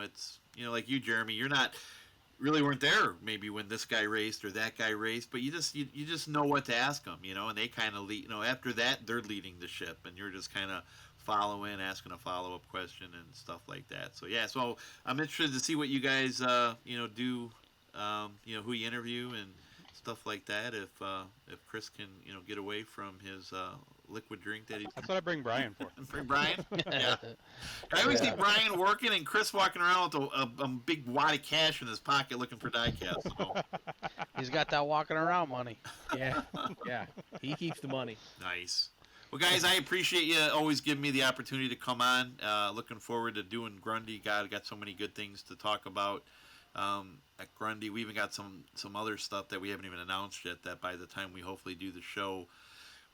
it's like you, Jeremy, you're not. Really weren't there maybe when this guy raced or that guy raced, but you just know what to ask them, and they kind of lead, after that they're leading the ship, and you're just kind of following, asking a follow-up question and stuff like that. So yeah, so I'm interested to see what you guys do, who you interview and stuff like that. If Chris can get away from his liquid drink that he's. That's what I bring Brian for. Bring Brian? Yeah. I always see Brian working and Chris walking around with a big wad of cash in his pocket looking for die-casts. So. He's got that walking around money. Yeah. He keeps the money. Nice. Well, guys, I appreciate you always giving me the opportunity to come on. Looking forward to doing Grundy. God, I got so many good things to talk about. at Grundy. We even got some other stuff that we haven't even announced yet. That by the time we hopefully do the show,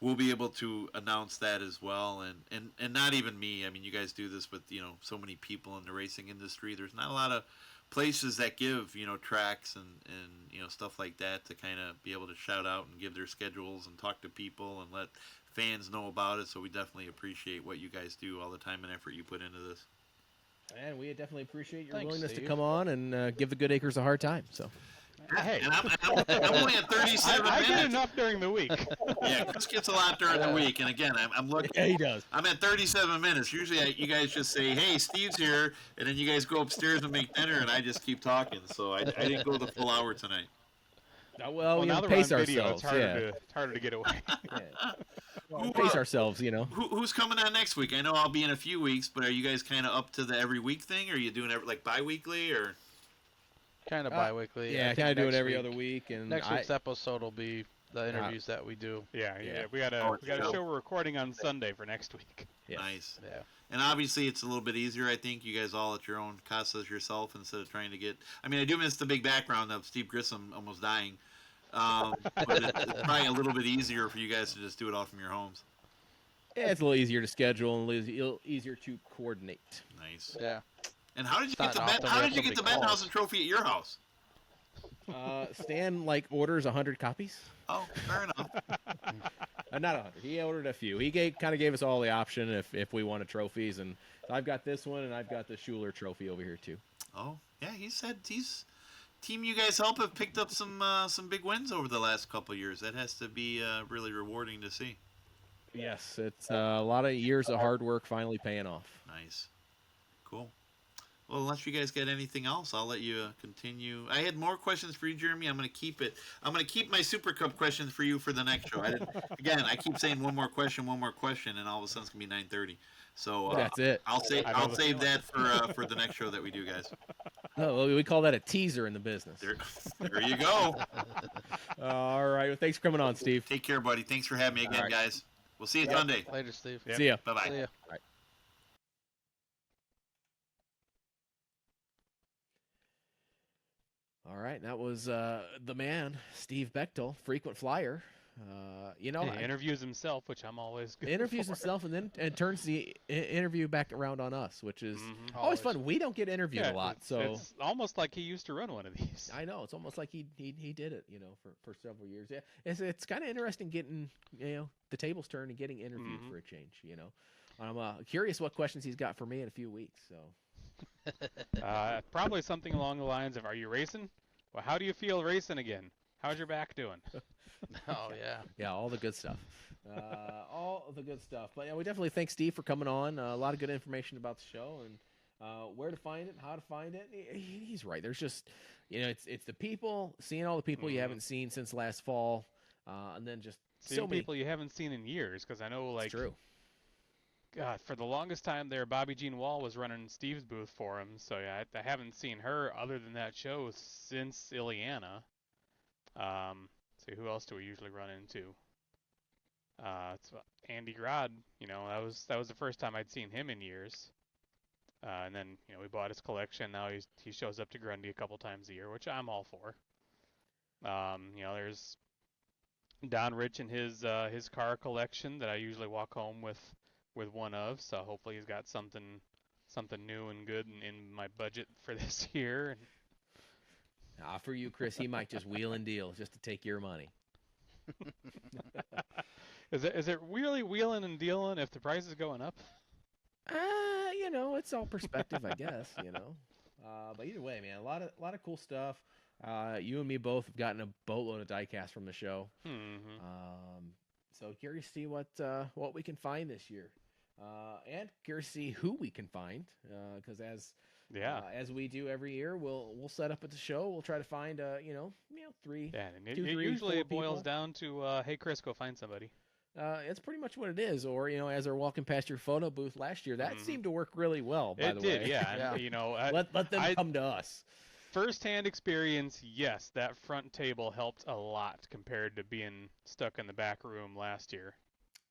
we'll be able to announce that as well. And not even me. I mean, you guys do this with so many people in the racing industry. There's not a lot of places that give tracks and stuff like that to kind of be able to shout out and give their schedules and talk to people and let fans know about it. So we definitely appreciate what you guys do, all the time and effort you put into this. And we definitely appreciate your Thanks, willingness Steve. to come on and give the Good Acres a hard time. So Hey, And I'm only at 37 I minutes. get enough during the week. Yeah, Chris gets a lot during the week, and again, I'm looking. yeah, he does. I'm at 37 minutes. Usually, you guys just say, "Hey, Steve's here," and then you guys go upstairs and make dinner, and I just keep talking. So I didn't go the full hour tonight. Well, we now have that to we're pace on video, ourselves. it's harder to get away. Yeah. Well, pace ourselves, Who's coming on next week? I know I'll be in a few weeks, but are you guys kind of up to the every week thing? Or are you doing it like bi-weekly or? Kind of bi-weekly. I Yeah, think kind of doing next every week- other week. And Next week's episode will be the interviews that we do. Yeah, Yeah. we got Oh, a it's show. show we're recording on Sunday for next week. Yes. Nice. Yeah. And obviously, it's a little bit easier. I think you guys all at your own casas yourself instead of trying to get. I mean, I do miss the big background of Steve Grissom almost dying, but it's probably a little bit easier for you guys to just do it all from your homes. Yeah, it's a little easier to schedule and a little easier to coordinate. Nice. Yeah. And how did you It's get the not Ben? often How we did have you get the somebody call us. Benhausen trophy at your house? Stan orders 100 copies. Oh, fair enough. Not 100. He ordered a few. He kind of gave us all the option if we wanted trophies, and I've got this one, and I've got the Schuler trophy over here too. Oh, yeah. He said team you guys help have picked up some big wins over the last couple of years. That has to be really rewarding to see. Yes, it's a lot of years of hard work finally paying off. Nice. Cool. Well, unless you guys got anything else, I'll let you continue. I had more questions for you, Jeremy. I'm going to keep it. I'm going to keep my Super Cup questions for you for the next show. I keep saying one more question, and all of a sudden it's going to be 9:30. So That's it. I'll save that for the next show that we do, guys. No, we call that a teaser in the business. There you go. All right. Well, thanks for coming on, Steve. Take care, buddy. Thanks for having me again, All right. guys. We'll see you Sunday. Later, Steve. Yep. See ya. Bye bye. See ya. All right, that was the man, Steve Bechtel, frequent flyer. He interviews himself, which I'm always good Interviews for. himself and turns the interview back around on us, which is Mhm. always fun. We don't get interviewed Yeah, a lot, it's- so it's almost like he used to run one of these. I know it's almost like he did it, for several years. Yeah, it's kind of interesting getting the tables turned and getting interviewed Mhm. for a change. I'm curious what questions he's got for me in a few weeks. So Probably something along the lines of, "Are you racing? Well, how do you feel racing again? How's your back doing?" Oh, yeah. yeah, all the good stuff. All of the good stuff. But yeah, we definitely thank Steve for coming on. A lot of good information about the show and where to find it, how to find it. He's right. There's just, it's the people, seeing all the people you Mhm. haven't seen since last fall, and then just Seeing so many. people you haven't seen in years, because I know, It's true. God, for the longest time there, Bobby Jean Wall was running Steve's booth for him. So yeah, I haven't seen her other than that show since Illiana. See, who else do we usually run into? It's Andy Grod. That was the first time I'd seen him in years. And then we bought his collection. Now he shows up to Grundy a couple times a year, which I'm all for. There's Don Rich and his car collection that I usually walk home with one of. So hopefully he's got something new and good in my budget for this year. For you, Chris, he might just wheel and deal just to take your money. Is it really wheeling and dealing if the price is going up? It's all perspective, I guess. But either way, man, a lot of cool stuff. You and me both have gotten a boatload of diecast from the show. Mm-hmm. So curious to see what we can find this year, and curious to see who we can find. Because as we do every year, we'll set up at the show. We'll try to find three. Yeah, and two, three, usually four it boils people. down to, "Hey Chris, go find somebody." It's pretty much what it is. Or as they're walking past your photo booth last year, that Mhm. seemed to work really well. By It the did, way, yeah. And, let them come to us. First-hand experience, yes, that front table helped a lot compared to being stuck in the back room last year,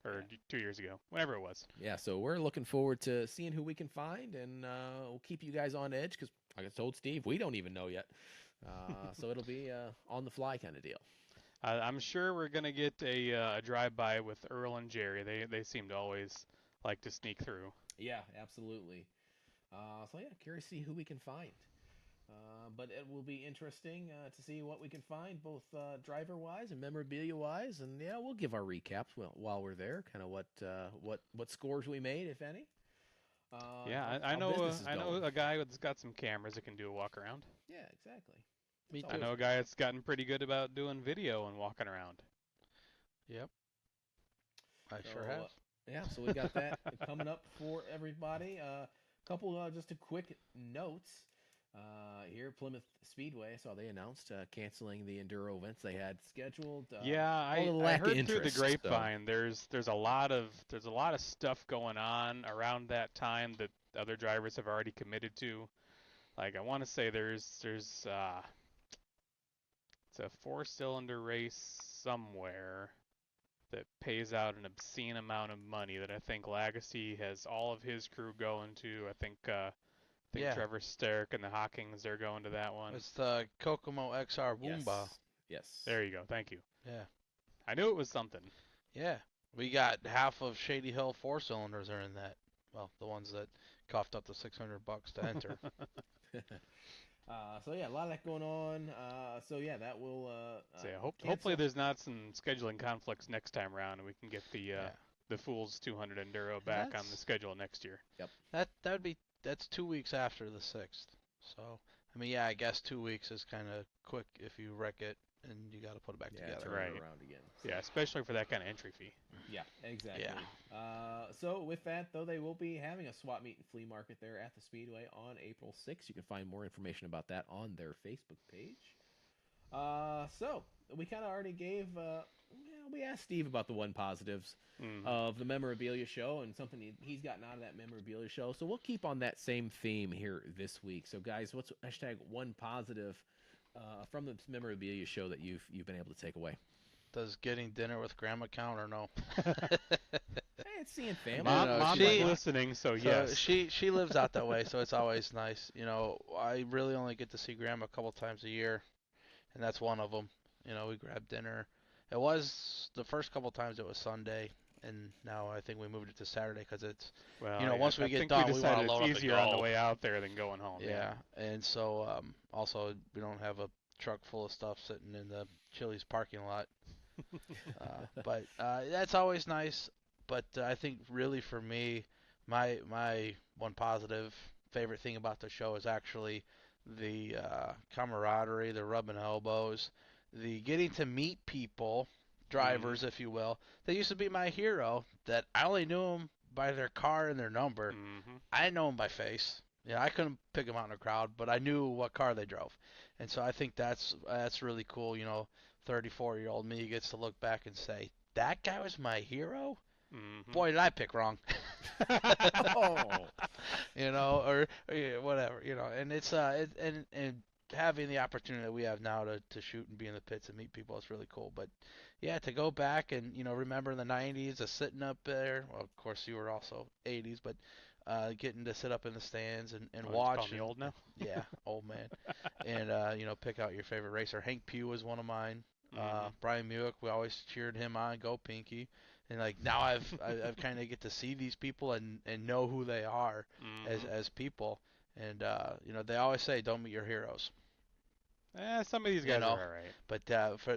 or 2 years ago, whenever it was. Yeah, so we're looking forward to seeing who we can find, and we'll keep you guys on edge because like I told Steve, we don't even know yet. So it'll be on the fly kind of deal. I'm sure we're gonna get a drive-by with Earl and Jerry. They seem to always like to sneak through. Yeah, absolutely. So yeah, curious to see who we can find. But it will be interesting to see what we can find, both driver-wise and memorabilia-wise. And yeah, we'll give our recaps while we're there, kind of what scores we made, if any. Yeah, how business is I know going. a guy that's got some cameras that can do a walk around. Yeah, exactly. Me That's I too. know a guy that's gotten pretty good about doing video and walking around. Yep. I So, sure have. Yeah, so we got that coming up for everybody. Couple just a quick notes. Here, Plymouth Speedway, I saw they announced canceling the enduro events they had scheduled. Yeah, all the I lack of heard through the interest, grapevine there's a lot of stuff going on around that time that other drivers have already committed to. Like I want to say there's it's a four-cylinder race somewhere that pays out an obscene amount of money that I think Lagacy has all of his crew going to. I think Yeah. Trevor Sterk and the Hawkings they're going to that one. It's the Kokomo XR Yes. Woomba. Yes. There you go. Thank you. Yeah. I knew it was something. Yeah. We got half of Shady Hill 4-cylinders are in that. Well, the ones that coughed up the $600 to enter. So yeah, a lot of that going on. So yeah, that will. So yeah, cancel. hopefully there's not some scheduling conflicts next time around, and we can get Yeah. the Fools 200 Enduro back on the schedule next year. That's 2 weeks after the 6th. So I mean, yeah, I guess 2 weeks is kind of quick if you wreck it and you got to put it back together. turn Right. it around again. So, Yeah, especially for that kind of entry fee. Yeah, exactly. Yeah. So with that though, they will be having a swap meet and flea market there at the Speedway on April 6th. You can find more information about that on their Facebook page. So we kind of already gave. We asked Steve about the one positives of the memorabilia show and something he's gotten out of that memorabilia show. So we'll keep on that same theme here this week. So guys, what's hashtag one positive from the memorabilia show that you've been able to take away? Does getting dinner with grandma count or no? Hey, it's seeing family. Mom's listening, so yes. She lives out that way, so it's always nice. I really only get to see grandma a couple times a year, and that's one of them. We grab dinner. It was the first couple times it was Sunday, and now I think we moved it to Saturday because it's once we get done, we want to load up and it's easier go. on the way out there than going home. Yeah, and so also we don't have a truck full of stuff sitting in the Chili's parking lot. But that's always nice. But I think really for me, my one positive favorite thing about the show is actually the camaraderie, the rubbing elbows, the getting to meet people, drivers, if you will. They used to be my hero. That I only knew them by their car and their number. I didn't know them by face. I couldn't pick them out in a crowd, but I knew what car they drove, and so I think that's really cool. 34-year-old me gets to look back and say, that guy was my hero? Boy, did I pick wrong. Oh. Or whatever, and it's and having the opportunity that we have now to shoot and be in the pits and meet people is really cool. But yeah, to go back and remember in the 90s, sitting up there. Well, of course you were also 80s, but getting to sit up in the stands and watch. Call me old now? Yeah, old man. And pick out your favorite racer. Hank Pugh was one of mine. Brian Muick, we always cheered him on. Go Pinky. And now I've kind of get to see these people and know who they are as people. And they always say don't meet your heroes. Some of these guys are all right.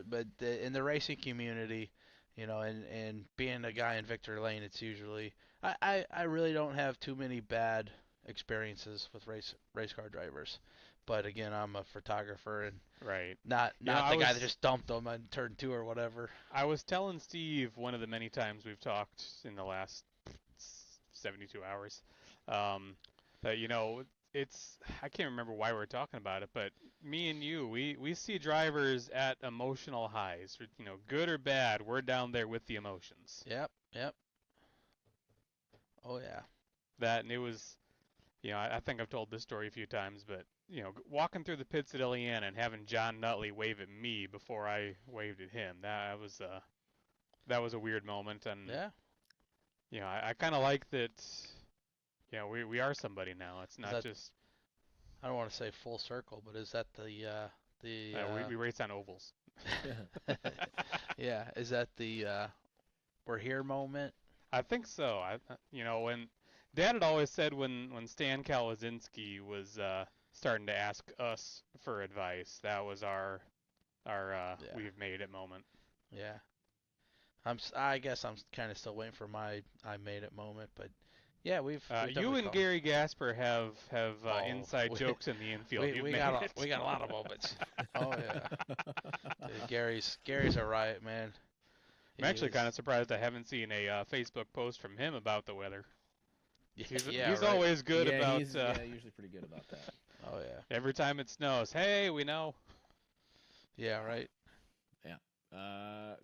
But in the racing community, and being a guy in Victor Lane, it's usually I really don't have too many bad experiences with race car drivers. But again, I'm a photographer and not the guy that just dumped them on turn 2 or whatever. I was telling Steve one of the many times we've talked in the last 72 hours that it's I can't remember why we're talking about it, but me and you, we see drivers at emotional highs, good or bad. We're down there with the emotions. Yep. Oh yeah. That and it was, I think I've told this story a few times, but walking through the pits at Illiana and having John Nutley wave at me before I waved at him, that was a weird moment, and I kind of like that. We are somebody now. It's not just I don't want to say full circle, but is that the We race on ovals. yeah, is that the we're here moment? I think so. When Dad had always said when Stan Kalazinski was starting to ask us for advice, that was our Yeah. we've made it moment. Yeah. I guess I'm kind of still waiting for my I made it moment, but yeah, we've You definitely and come. Gary Gasper have Oh, inside jokes in the infield. You've we made got it. we got a lot of moments. Oh yeah. Dude, Gary's a riot, man. I'm He actually is. kind of surprised I haven't seen a Facebook post from him about the weather. Yeah, He's right. always good yeah, about he's usually pretty good about that. Oh yeah. every time it snows. Hey, we know. Yeah, right. Yeah.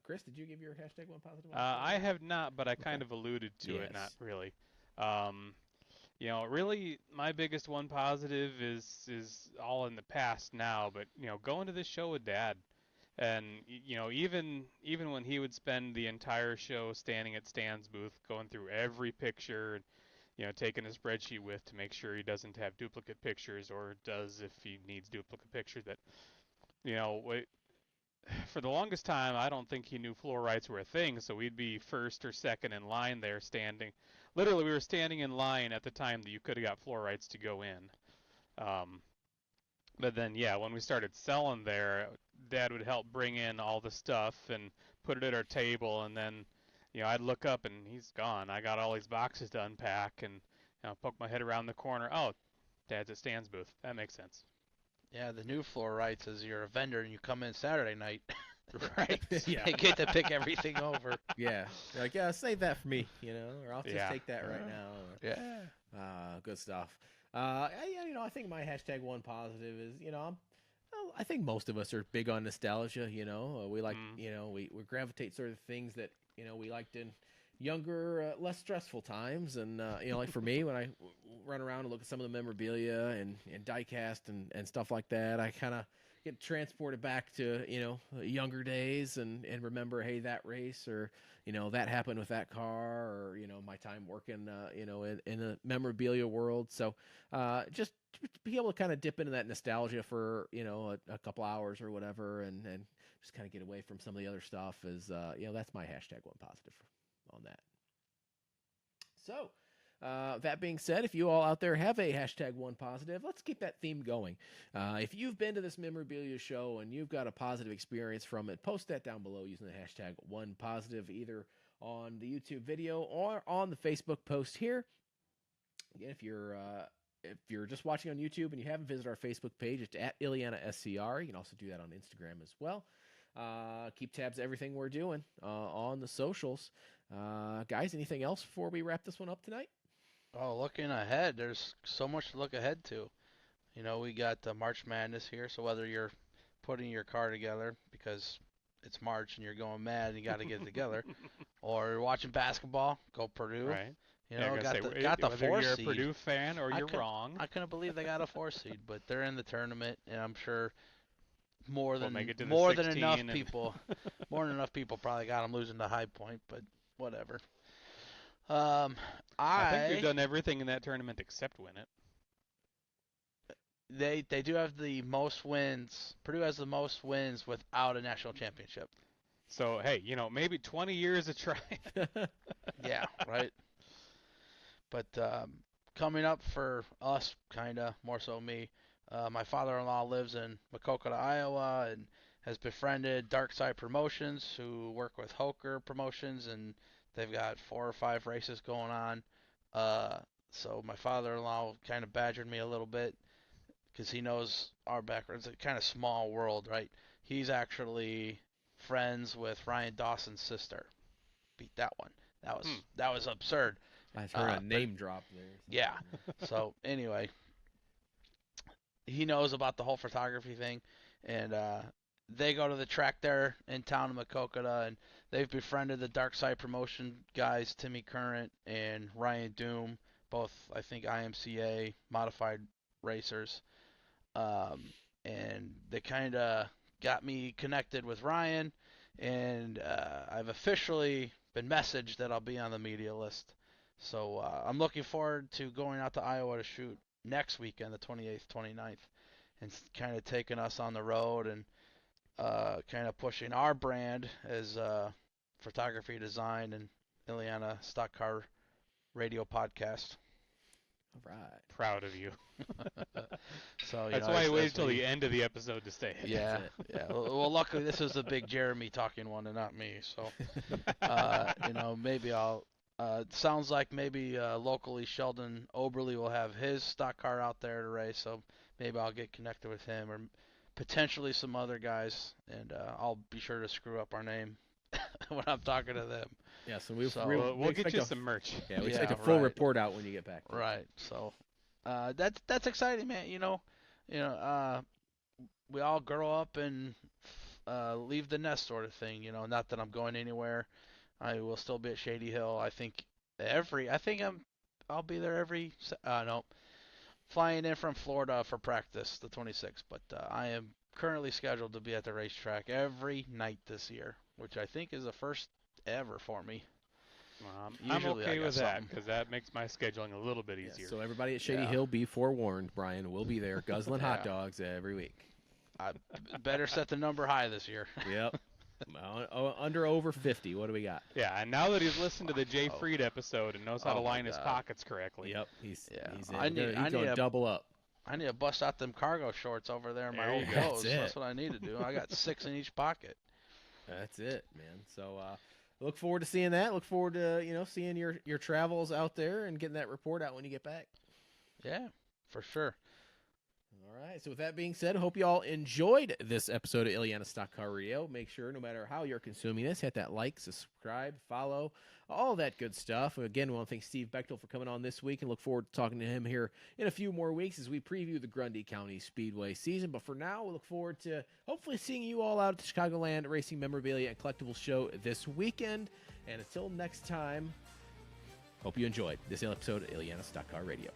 Chris, did you give your hashtag one positive? I have not, but I kind Okay. of alluded to it. Not Yes. really. Um, really, my biggest one positive is all in the past now. But going to this show with Dad, and even when he would spend the entire show standing at Stan's booth, going through every picture, and taking a spreadsheet with to make sure he doesn't have duplicate pictures, or does if he needs duplicate pictures. That you know, for the longest time, I don't think he knew floor rights were a thing, so we'd be first or second in line there standing. Literally, we were standing in line at the time that you could have got floor rights to go in. Um, but then, yeah, when we started selling there, Dad would help bring in all the stuff and put it at our table, and then, I'd look up and he's gone. I got all these boxes to unpack and poke my head around the corner. Oh, Dad's at Stan's booth. That makes sense. Yeah, the new floor rights is you're a vendor and you come in Saturday night. Right. Yeah. You get to pick everything over. Yeah. You're like, yeah, save that for me, or I'll just Yeah. take that right now. Yeah. Good stuff. Yeah, I think my hashtag one positive is, I think most of us are big on nostalgia. We like, we gravitate sort of things that we liked in younger, less stressful times. And like for me, when I run around and look at some of the memorabilia and diecast and stuff like that, I kind of get transported back to younger days and remember, hey, that race, or that happened with that car, or my time working in the memorabilia world. So just to be able to kind of dip into that nostalgia for a couple hours or whatever, and just kind of get away from some of the other stuff is that's my hashtag one positive on that. So that being said, if you all out there have a hashtag one positive, let's keep that theme going. If you've been to this memorabilia show and you've got a positive experience from it, post that down below using the hashtag one positive, either on the YouTube video or on the Facebook post here. Again, if you're just watching on YouTube and you haven't visited our Facebook page, it's at Illiana SCR. You can also do that on Instagram as well. Keep tabs of everything we're doing on the socials. Guys, anything else before we wrap this one up tonight? Oh, looking ahead, there's so much to look ahead to. We got March Madness here, so whether you're putting your car together because it's March and you're going mad and you got to get it together, or you're watching basketball, go Purdue. Right. Yeah, Got the whether 4 you're a seed. Purdue fan or you're wrong. I couldn't believe they got a 4 seed, but they're in the tournament, and I'm sure We'll make it to the more than 16 enough and- people, more than enough people probably got them losing to High Point, but whatever. I think we've done everything in that tournament except win it. They do have the most wins. Purdue has the most wins without a national championship. So hey, maybe 20 years of trying. Yeah, right. But coming up for us, kind of more so me, my father-in-law lives in Macokota, Iowa, and has befriended Dark Side Promotions, who work with Hoker Promotions, and they've got 4 or 5 races going on. So my father-in-law kind of badgered me a little bit because he knows our background. It's a kind of small world, right? He's actually friends with Ryan Dawson's sister. Beat that one. That was absurd. I've heard a name drop there. Yeah. So anyway, he knows about the whole photography thing, and they go to the track there in town in Macokota, and they've befriended the Dark Side Promotion guys, Timmy Current and Ryan Doom, both I think IMCA modified racers, and they kind of got me connected with Ryan, and I've officially been messaged that I'll be on the media list. So I'm looking forward to going out to Iowa to shoot next weekend, the 28th, 29th, and kind of taking us on the road and kind of pushing our brand as photography design and Illiana Stock Car Radio podcast. All right. Proud of you. So That's why I waited till the end of the episode to say it. Yeah, yeah. Well, luckily this is the big Jeremy talking one and not me. So, maybe I'll. It sounds like maybe locally Sheldon Oberly will have his stock car out there to race. So maybe I'll get connected with him or potentially some other guys, and I'll be sure to screw up our name when I'm talking to them. Yeah, so we'll get you some merch. Yeah, we expect a full right. report out when you get back. Right. So that's exciting, man. We all grow up and leave the nest sort of thing. Not that I'm going anywhere. I will still be at Shady Hill. I'll be there flying in from Florida for practice the 26th, but I am currently scheduled to be at the racetrack every night this year, which I think is the first ever for me. I'm Usually I okay got with that something. because that makes my scheduling a little bit easier. So everybody at Shady Yeah. Hill, be forewarned. Brian will be there guzzling hot Yeah. dogs every week. I better set the number high this year. Yep. Under over 50. What do we got? Yeah, and now that he's listened to the Jay Freed episode and knows how to Oh my line his God. pockets correctly. Yep. He's I need going to a- double up. I need to bust out them cargo shorts over there in my There old you go. clothes. That's it. That's what I need to do. I got 6 in each pocket. That's it, man. So look forward to seeing that. Look forward to seeing your travels out there and getting that report out when you get back. Yeah, for sure. All right. So with that being said, I hope you all enjoyed this episode of Illiana Stock Car Radio. Make sure, no matter how you're consuming this, hit that like, subscribe, follow, all that good stuff. Again, we want to thank Steve Bechtel for coming on this week and look forward to talking to him here in a few more weeks as we preview the Grundy County Speedway season. But for now, we look forward to hopefully seeing you all out at the Chicagoland Racing Memorabilia and Collectibles Show this weekend. And until next time, hope you enjoyed this episode of Illiana Stock Car Radio.